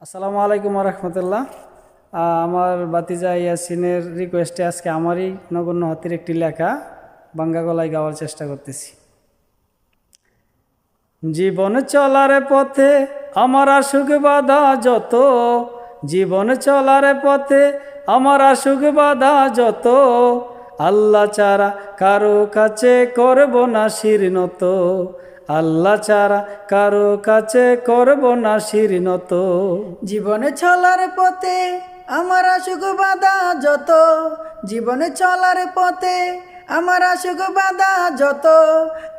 আসসালামু আলাইকুম রহমতুল্লাহ। আমার বাতিজা ইয়াসিনের রিকোয়েস্টে আজকে আমারই নগণ্য হাতের একটি লেখা বাংলা গলায় গাওয়ার চেষ্টা করতেছি। জীবন চলার পথে আমার আসুক বাধা যত, জীবন চলার পথে আমার আসুক বাধা যত, আল্লাহ ছাড়া কারো কাছে করব না শির নত, আল্লাহ ছাড়া কারো কাছে করব না শির নত। জীবনে চলার পথে আমার আসুক বাধা যত, জীবনে চলার পথে আমার আসুক বাধা যত,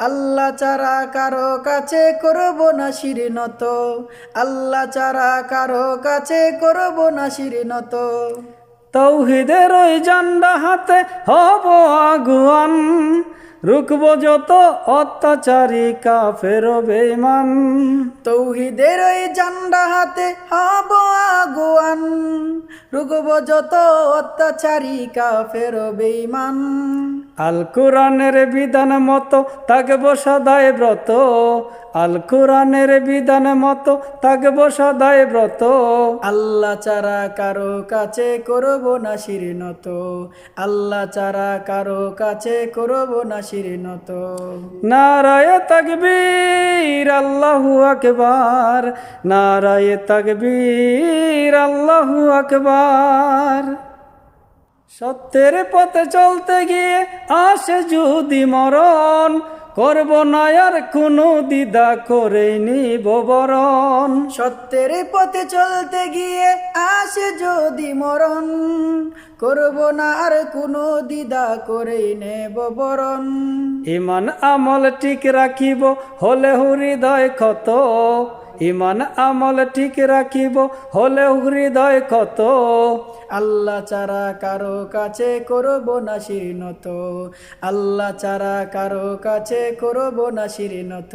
আল্লাহ ছাড়া কারো কাছে করব না শির নত, আল্লাহ ছাড়া কারো কাছে করব না শির নত। তৌহিদের ওই জান্ডা হাতে হব আগুয়ান, রুকব যত অত্যাচারী কাফের বেঈমান। তৌহিদের ওই জান্ডা হাতে হব আগুয়ান, রুকব যত অত্যাচারী কাফের বেঈমান। আল কোরআনের বিধান মতো থাকব সদায় ব্রত, আল কোরআনের বিধান মতো থাকব সদায় ব্রত। আল্লাহ ছাড়া কারো কাছে করব না শির নত, আল্লাহ ছাড়া কারো কাছে করব না শির নত। নারায়ে তাকবীর আল্লাহু আকবার, নারায়ে তাকবীর আল্লাহু আকবার। সত্যের পথে চলতে গিয়ে আসে যদি মরণ, করব না আর কোনো দ্বিধা করে নিব বরণ। সত্যের পথে চলতে গিয়ে আসে যদি মরণ, করব না আর কোনো দ্বিধা করে নেব বরণ। ইমান আমল ঠিক রাখিব হলে হৃদয় ক্ষত, ইমান আমল ঠিক রাখিব হলে হৃদয় ক্ষত। আল্লাহ ছাড়া কারো কাছে করব না শির নত, আল্লাহ ছাড়া কারো কাছে করব না শির নত।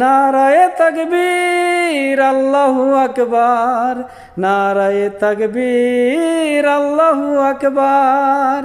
নারায়ে তাকবীর আল্লাহু আকবার, নারায়ে তাকবীর আল্লাহু আকবার।